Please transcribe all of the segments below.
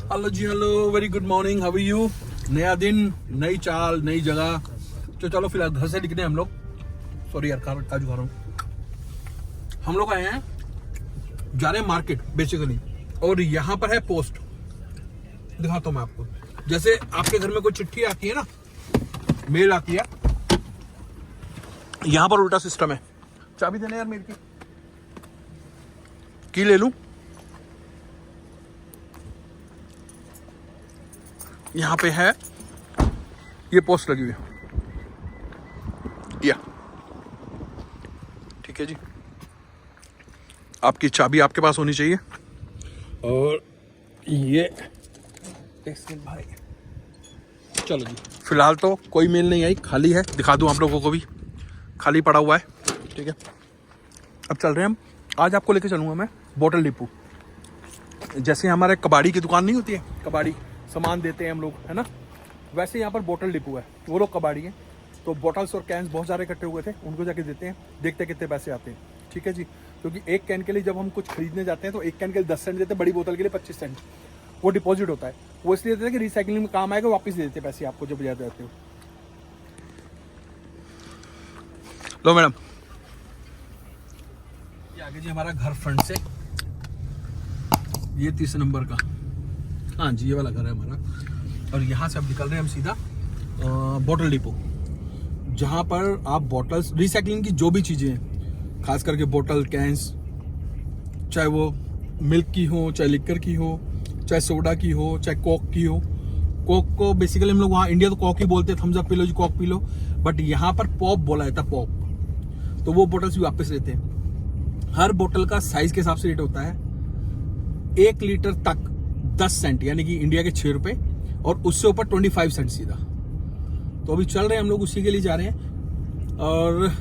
Hello ji, hello, very good morning, how are you. नया दिन, नई चाल, नई जगह। तो चलो फिलहाल घर से निकले हम लोग। सॉरी यार, काजू खा रहा हूँ। हम लोग आए हैं, जा रहे हैं मार्केट बेसिकली। और यहाँ पर है पोस्ट, दिखाता हूँ मैं आपको। जैसे आपके घर में कोई चिट्ठी आती है ना, मेल आती है, यहाँ पर उल्टा सिस्टम है। चाबी देना यार मेरी की ले लूं। यहाँ पे है ये पोस्ट लगी हुई है, या ठीक है जी। आपकी चाबी आपके पास होनी चाहिए। और ये भाई, चलो जी, फिलहाल तो कोई मेल नहीं आई, खाली है। दिखा दूं आप लोगों को भी, खाली पड़ा हुआ है। ठीक है, अब चल रहे हैं हम। आज आपको लेके चलूंगा मैं बोतल डिपो। जैसे हमारे कबाड़ी की दुकान नहीं होती है, कबाड़ी सामान देते हैं हम लोग, है ना, वैसे यहाँ पर बोतल डिपो है। वो लोग कबाड़ी हैं, तो बोटल्स और कैंस बहुत सारे इकट्ठे हुए थे, उनको जाके देते हैं, देखते हैं कितने पैसे आते हैं। ठीक है जी, क्योंकि एक कैन के लिए जब हम कुछ खरीदने जाते हैं तो एक कैन के लिए 10 सेंट देते हैं, बड़ी बोतल के लिए 25 सेंट वो डिपॉजिट होता है। वो इसलिए देते हैं कि रिसाइकलिंग में काम आएगा, वापस दे देते पैसे आपको जब जाते जाते हो। लो मैडम, ये आगे जी हमारा घर फ्रंट से, ये 30 नंबर का, हाँ जी, ये वाला घर है हमारा। और यहाँ से अब निकल रहे हैं हम सीधा बोतल डिपो, जहाँ पर आप बोटल्स, रिसाइकलिंग की जो भी चीज़ें हैं, खास करके बोतल, कैंस, चाहे वो मिल्क की हो, चाहे लिक्कर की हो, चाहे सोडा की हो, चाहे कोक की हो। कोक को बेसिकली हम लोग वहाँ इंडिया तो कोक ही बोलते हैं, थम्स अप पी लो जी, कोक पी लो, बट यहाँ पर पॉप बोला जाता है, पॉप। तो वो बोटल्स भी वापस लेते हैं। हर बोतल का साइज के हिसाब से रेट होता है। 1 लीटर तक 10 सेंट, यानी कि इंडिया के 6 रुपए, और उससे ऊपर 25 सेंट सीधा। तो अभी चल रहे हैं हम लोग, उसी के लिए जा रहे हैं। और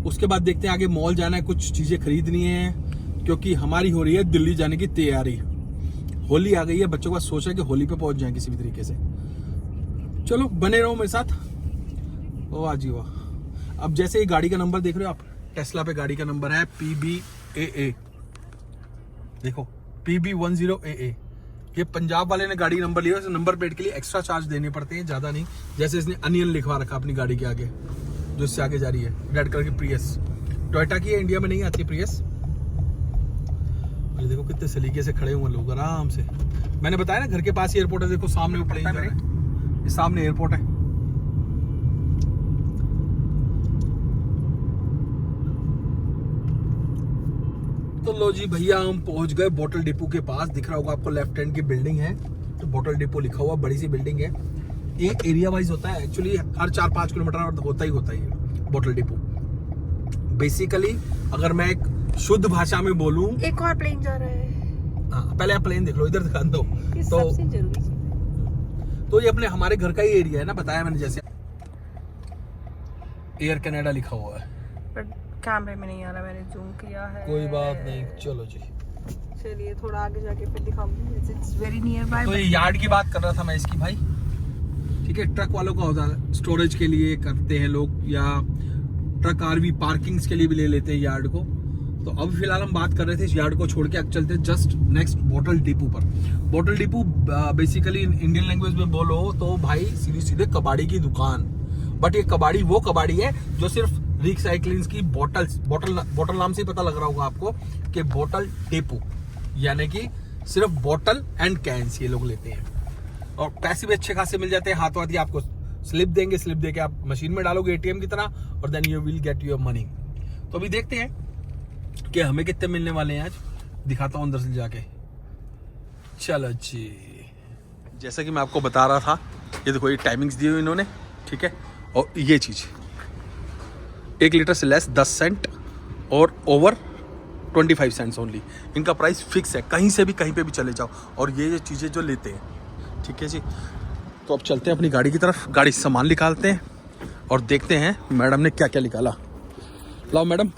उसके बाद देखते हैं आगे, मॉल जाना है, कुछ चीजें खरीदनी है, क्योंकि हमारी हो रही है दिल्ली जाने की तैयारी। होली आ गई है, बच्चों का सोचा है कि होली पे पहुंच जाए किसी भी तरीके से। चलो बने रहो मेरे साथ। ओ आज वाह। अब जैसे ही गाड़ी का नंबर देख रहे हो आप, टेस्ला पे गाड़ी का नंबर है PBAA, देखो PB10AA। ये पंजाब वाले ने गाड़ी नंबर लिया, नंबर प्लेट के लिए एक्स्ट्रा चार्ज देने पड़ते हैं, ज्यादा नहीं। जैसे इसने अनियन लिखवा रखा अपनी गाड़ी के आगे, जो इससे आगे जा रही है, रेड कलर की प्रियस, टोयोटा की है, इंडिया में नहीं आती प्रियस। अरे देखो कितने सलीके से खड़े हुए लोग, आराम से। मैंने बताया ना, घर के पास ही एयरपोर्ट है, देखो सामने वो प्लेन जा रहा है, ये सामने एयरपोर्ट है। तो लो जी भैया, हम पहुंच गए बोतल डिपो के पास। दिख रहा होगा आपको, लेफ्ट हैंड की बिल्डिंग है, तो बोतल डिपो लिखा हुआ, बड़ी सी बिल्डिंग है। ये एरिया वाइज होता है एक्चुअली, हर 4-5 किलोमीटर होता ही है बोतल डिपो। बेसिकली अगर मैं एक शुद्ध भाषा में बोलूं, एक और प्लेन जा रहा है। हाँ, पहले आप प्लेन देख लो, इधर दिखा दो। सबसे जरूरी चीज, तो ये अपने हमारे घर का ही एरिया है ना, बताया मैंने। जैसे एयर कनाडा लिखा हुआ है, पर कैमरे में नहीं आ रहा, मैंने जूम किया है। कोई बात नहीं, चलो जी। चलिए थोड़ा आगे जाके फिर दिखाऊंगी। It's very near by. तो ये यार्ड की बात कर रहा था मैं इसकी भाई। ठीक है, ट्रक वालों का होता है, स्टोरेज के लिए करते हैं लोग, या ट्रक आरवी पार्किंग्स के लिए भी ले लेते हैं यार्ड को। तो अब फिलहाल हम बात कर रहे थे इस यार्ड को छोड़ के, अब चलते हैं जस्ट नेक्स्ट बोतल डिपो पर। बोतल डिपो बेसिकली इंडियन लैंग्वेज में बोलो तो भाई सीधे सीधे कबाड़ी की दुकान। बट ये कबाड़ी वो कबाड़ी है जो सिर्फ रिसाइकलिंग की बोतल नाम से ही पता लग रहा होगा आपको कि बोतल डिपो, यानी कि सिर्फ बोतल एंड कैंस ये लोग लेते हैं। और पैसे भी अच्छे खासे मिल जाते हैं, हाथों हाथ आपको स्लिप देंगे, स्लिप देके आप मशीन में डालोगे ATM की तरह, और then you will get your money. तो अभी देखते हैं कि हमें कितने मिलने वाले हैं आज, दिखाता हूं अंदर से जाके। चलो जी, जैसा कि मैं आपको बता रहा था, ये देखो ये टाइमिंग्स दी हुई इन्होंने, ठीक है। और ये चीज 1 लीटर से लेस 10 सेंट और ओवर 25 सेंट्स ओनली। इनका प्राइस फिक्स है, कहीं से भी कहीं पे भी चले जाओ, और ये चीज़ें जो लेते हैं। ठीक है जी, तो अब चलते हैं अपनी गाड़ी की तरफ, गाड़ी से सामान निकालते हैं और देखते हैं मैडम ने क्या क्या निकाला। लाओ मैडम,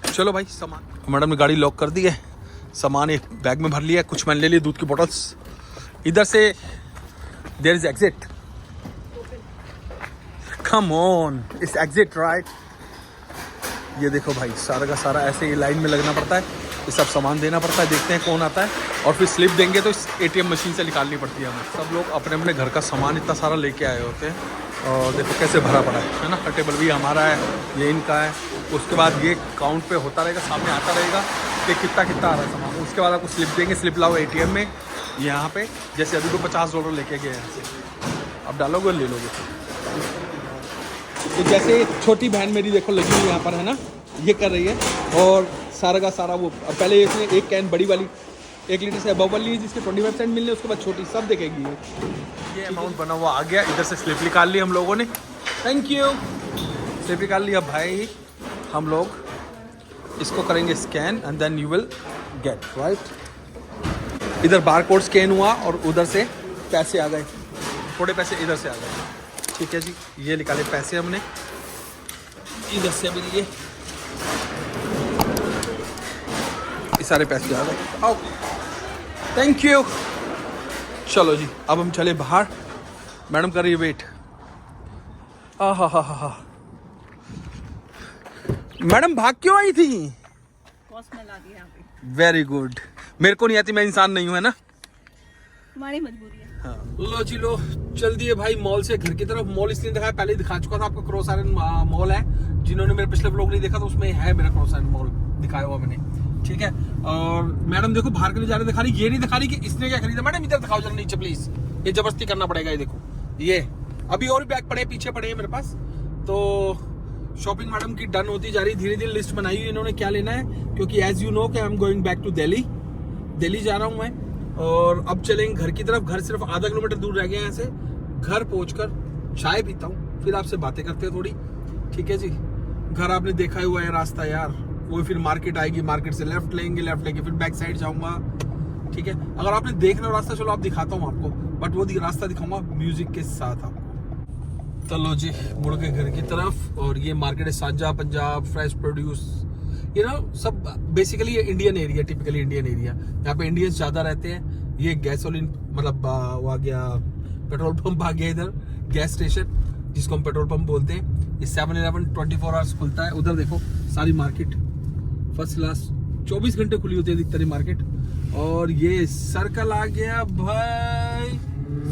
चलो भाई सामान। मैडम ने गाड़ी लॉक कर दी है, सामान एक बैग में भर लिया है, कुछ मैंने ले लिया दूध की बोतल्स। इधर से there is exit, come on, it's exit right. ये देखो भाई, सारा का सारा ऐसे ही लाइन में लगना पड़ता है, ये सब सामान देना पड़ता है, देखते हैं कौन आता है, और फिर स्लिप देंगे तो इस ATM मशीन से निकालनी पड़ती है हमें। सब लोग अपने अपने घर का सामान इतना सारा लेके आए होते हैं, और देखो कैसे भरा पड़ा है ना। टेबल भी हमारा है, ये इनका है। उसके बाद ये काउंट पे होता रहेगा, सामने आता रहेगा कि कितना कितना आ रहा है सामान। उसके बाद आपको स्लिप देंगे, स्लिप लाओ ATM में यहाँ पे। जैसे अभी तो $50 लेके गए यहाँ से, अब डालोगे ले लोगे। तो जैसे छोटी बहन मेरी देखो लगी हुई यहाँ पर है ना, ये कर रही है, और सारा का सारा वो पहले इसने एक कैन बड़ी वाली 1 लीटर से अबव वाली है जिसके 25 सेंट मिलने, उसके बाद छोटी सब देखेगी। ये अमाउंट बना हुआ आ गया। इधर से स्लिप निकाल ली हम लोगों ने, थैंक यू, स्लिप निकाल लिया भाई। हम लोग इसको करेंगे scan and then you will get right. इधर बार कोड स्कैन हुआ और उधर से पैसे आ गए, थोड़े पैसे इधर से आ गए, ठीक है जी। ये निकाले पैसे हमने, इधर से भी लिए, ये सारे पैसे आ गए। आओ, थैंक यू। चलो जी, अब हम चले बाहर, मैडम कर रही है वेट। हा। मैडम भाग क्यों आई थी? वेरी गुड, मेरे को नहीं आती, मैं इंसान नहीं हूँ, है ना, हमारी मजबूरी है। हाँ। लो जी लो, चल दिए भाई मॉल से घर की तरफ। मॉल इसलिए दिखाया, पहले ही दिखा चुका था आपको, क्रॉस आयरन मॉल है। जिन्होंने मेरे पिछले व्लॉग नहीं देखा तो उसमें है मेरा क्रॉस आयरन मॉल दिखाया हुआ मैंने, ठीक है। और मैडम देखो बाहर के लिए जा रहे दिखा रही, ये नहीं दिखा रही कि इसने क्या खरीदा। मैडम इधर दिखाओ जरा नीचे प्लीज, ये जबरदस्ती करना पड़ेगा। ये देखो, ये अभी और भी बैग पड़े पीछे पड़े हैं मेरे पास। तो शॉपिंग मैडम की डन होती जा रही, धीरे धीरे लिस्ट बनाई हुई इन्होंने क्या लेना है, क्योंकि एज यू नो कि I am going back to Delhi जा रहा हूँ मैं। और अब चलेंगे घर की तरफ। घर सिर्फ आधा किलोमीटर दूर रह गया है यहाँ से। घर पहुंचकर चाय पीता हूँ, फिर आपसे बातें करते हैं थोड़ी, ठीक है जी। घर आपने देखा हुआ है रास्ता यार, वो फिर मार्केट आएगी, मार्केट से लेफ्ट लेंगे फिर बैक साइड जाऊंगा, ठीक है। अगर आपने देखना रास्ता, चलो आप दिखाता हूँ आपको, बट वो रास्ता दिखाऊंगा म्यूजिक के साथ आपको। चलो जी, मुड़ के घर की तरफ। और ये मार्केट है साजा पंजाब, फ्रेश प्रोड्यूस, ये ना सब बेसिकली ये Indian area, typically Indian area. यहाँ पे इंडियंस ज़्यादा रहते हैं। ये गैसोलीन मतलब वो आ गया, पेट्रोल पंप आ गया इधर, गैस स्टेशन जिसको हम पेट्रोल पंप बोलते हैं। ये 7-Eleven 24 आवर्स खुलता है। उधर देखो सारी मार्केट फर्स्ट क्लास 24 घंटे खुली होती है अधिकतर मार्केट। और ये सर्कल आ गया भाई,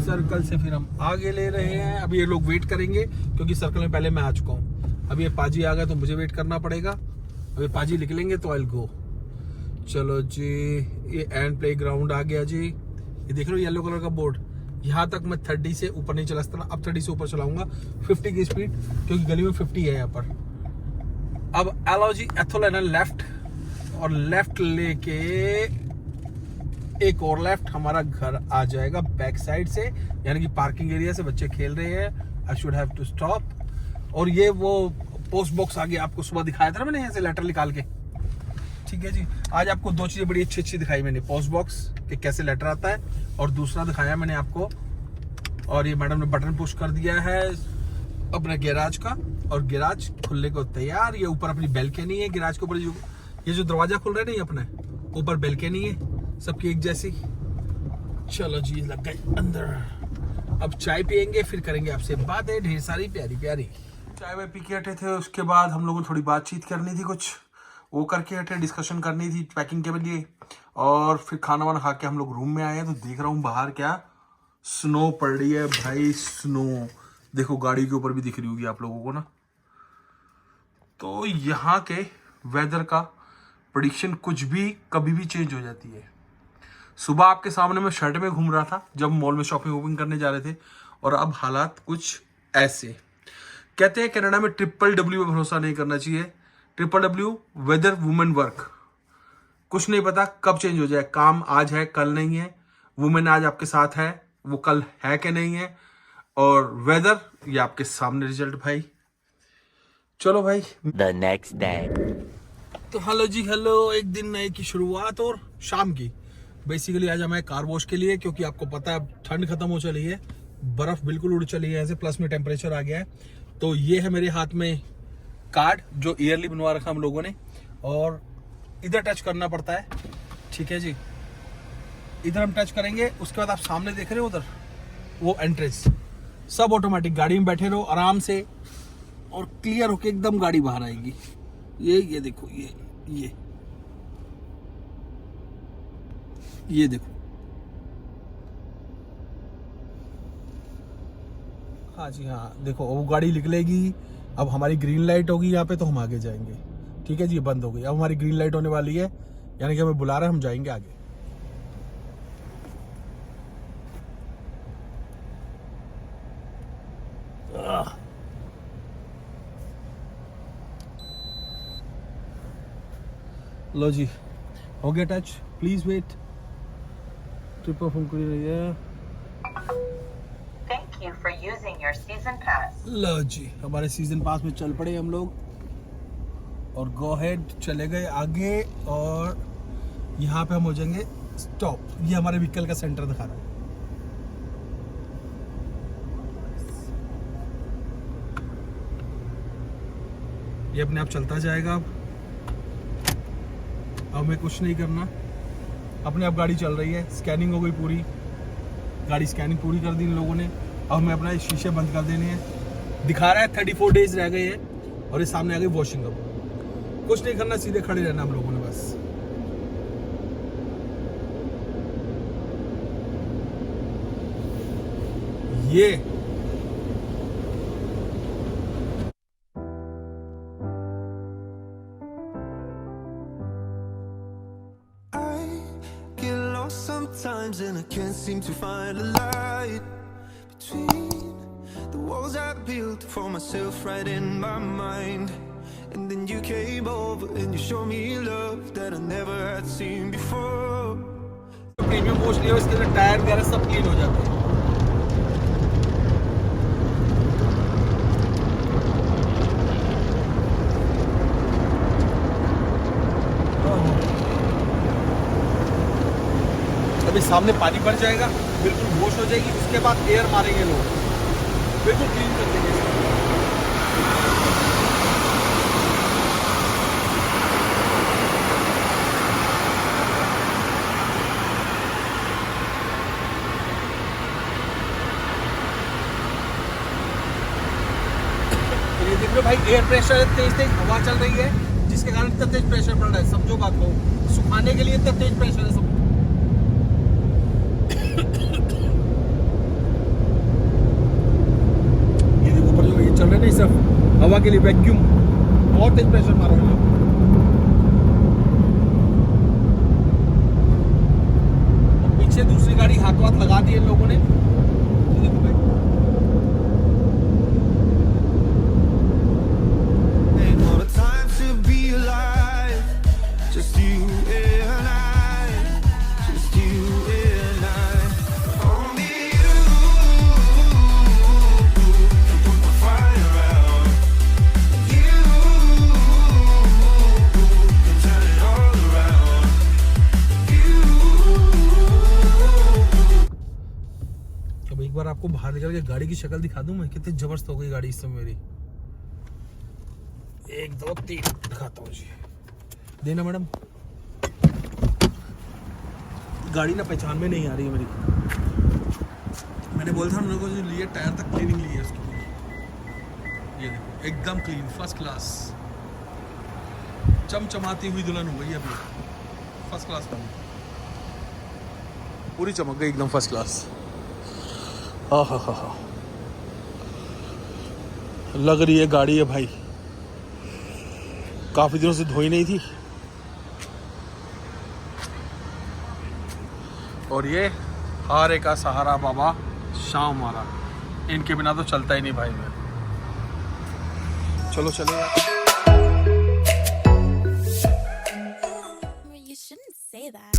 सर्कल से फिर हम आगे ले रहे हैं। अभी ये लोग वेट करेंगे क्योंकि सर्कल में पहले मैं आ चुका हूँ। अभी ये पाजी आ गया तो मुझे वेट करना पड़ेगा। अभी पाजी निकलेंगे तो आई विल गो। चलो जी, ये एंड प्ले ग्राउंड आ गया जी। ये देख लो येलो कलर का बोर्ड। यहाँ तक मैं 30 से ऊपर नहीं चला सकता, अब 30 से ऊपर चलाऊंगा 50 की स्पीड, क्योंकि गली में 50 है यहाँ पर। अब एलो जी एथो लेना लेफ्ट, और लेफ्ट लेके एक और लेफ्ट, हमारा घर आ जाएगा बैक साइड से, यानी कि पार्किंग एरिया से। बच्चे खेल रहे हैं, I should have to stop. और ये वो पोस्ट बॉक्स आ गया, आपको सुबह दिखाया था ना मैंने यहाँ से लेटर निकाल के, ठीक है जी। आज आपको दो चीजें बड़ी अच्छी अच्छी दिखाई मैंने, पोस्ट बॉक्स के कैसे लेटर आता है, और दूसरा दिखाया मैंने आपको। और ये मैडम ने बटन पुश कर दिया है अपने गैराज का, और गैराज खुलने को तैयार। ये ऊपर अपनी बेल्कनी है गैराज के ऊपर, ये जो दरवाजा खुल रहा है ना, ये अपने ऊपर बेल्कनी है सबकी एक जैसी। चलो जी, लग गए अंदर। अब चाय पियेंगे, फिर करेंगे आपसे बातें ढेर सारी प्यारी प्यारी। चाय वाय पी के हटे थे, उसके बाद हम लोगों को थोड़ी बातचीत करनी थी, कुछ वो करके हटे, डिस्कशन करनी थी पैकिंग के लिए। और फिर खाना वाना खा के हम लोग रूम में आए हैं। तो देख रहा हूँ बाहर क्या स्नो पड़ रही है भाई, स्नो देखो गाड़ी के ऊपर भी दिख रही होगी आप लोगों को ना। तो यहाँ के वेदर का प्रेडिक्शन कुछ भी कभी भी चेंज हो जाती है। सुबह आपके सामने मैं शर्ट में घूम रहा था जब मॉल में शॉपिंग वॉपिंग करने जा रहे थे, और अब हालात कुछ ऐसे। कहते हैं कनाडा में WW पे भरोसा नहीं करना चाहिए। WW वेदर वुमेन वर्क, कुछ नहीं पता कब चेंज हो जाए। काम आज है कल नहीं है, वुमेन आज आपके साथ है वो कल है कि नहीं है, और वेदर ये आपके सामने रिजल्ट भाई। चलो भाई, The next day. तो हेलो जी हेलो, एक दिन नए की शुरुआत और शाम की। बेसिकली आज हमें कार वॉश के लिए, क्योंकि आपको पता है ठंड खत्म हो चली है, बर्फ बिल्कुल उड़ चली है, ऐसे प्लस में टेम्परेचर आ गया है। तो ये है मेरे हाथ में कार्ड जो ईयरली बनवा रखा हम लोगों ने, और इधर टच करना पड़ता है, ठीक है जी। इधर हम टच करेंगे, उसके बाद आप सामने देख रहे हो उधर वो एंट्रेंस, सब ऑटोमेटिक। गाड़ी में बैठे रहो आराम से और क्लियर होके एकदम गाड़ी बाहर आएगी। ये देखो, ये ये देखो, हाँ जी हाँ, देखो वो गाड़ी निकलेगी, अब हमारी ग्रीन लाइट होगी यहाँ पे तो हम आगे जाएंगे। ठीक है जी, बंद हो गई, अब हमारी ग्रीन लाइट होने वाली है, यानी कि हमें बुला रहे हैं, हम जाएंगे आगे। लो जी, हो गया touch, please wait. Trip off रही है। Thank you for using your season pass. लो जी, हमारे सीजन पास में चल पड़े हम लोग और गो हेड चले गए आगे, और यहाँ पे हम हो जाएंगे स्टॉप। ये हमारे व्हीकल का सेंटर दिखा रहा है। ये अपने आप चलता जाएगा। अब हमें कुछ नहीं करना, अपने आप गाड़ी चल रही है। स्कैनिंग हो गई पूरी, गाड़ी स्कैनिंग पूरी कर दी इन लोगों ने। अब हमें अपना शीशे बंद कर देने हैं। दिखा रहा है 34 डेज रह गए हैं, और ये सामने आ गई वॉशिंग अप। कुछ नहीं करना, सीधे खड़े रहना हम लोगों ने बस। ये sometimes and I can't seem to find a light between the walls I built for myself right in my mind. And then you came over and you showed me love that I never had seen before. Premium wash लिया, इसके अंदर tyre वगैरह सब clean हो जाते हैं। अभी सामने पानी भर जाएगा, बिल्कुल वॉश हो जाएगी, उसके बाद एयर मारेंगे लोग, बिल्कुल क्लीन कर देंगे। ये देख लो भाई, एयर प्रेशर तेज तेज हवा चल रही है, जिसके कारण इतना तेज प्रेशर पड़ रहा है। समझो बात को, सुखाने के लिए इतना तेज प्रेशर है। सब ये देखो ऊपर जो ये चल रहे हैं, सिर्फ हवा के लिए वैक्यूम, बहुत तेज प्रेशर मार रहे हैं। पीछे दूसरी गाड़ी हाथ वाथ लगा दी इन लोगों ने। देखो भाई, Ain't no time to be alive, just you and I, just you and I. Only you can put the fire out. You can turn it all around. You. अब एक बार आपको बाहर निकल के गाड़ी की शक्ल दिखा दूं मैं, कितनी जबरदस्त हो गई गाड़ी इस समय मेरी। 1 2 3 दिखाता हूँ जी, देना मैडम। गाड़ी ना पहचान में नहीं आ रही है मेरी। मैंने बोला था उन लोगों को, जो लिए टायर तक क्लीनिंग ली है उसकी। ये देखो एकदम क्लीन, फर्स्ट क्लास, चमचमाती हुई दुल्हन हो गई अभी, फर्स्ट क्लास बनी, पूरी चमक गई एकदम फर्स्ट क्लास। हा लग रही है गाड़ी है भाई, काफी दिनों से धोई नहीं थी। और ये हारे का सहारा बाबा शाम वाला, इनके बिना तो चलता ही नहीं भाई मैं। चलो चले यार। You shouldn't say that.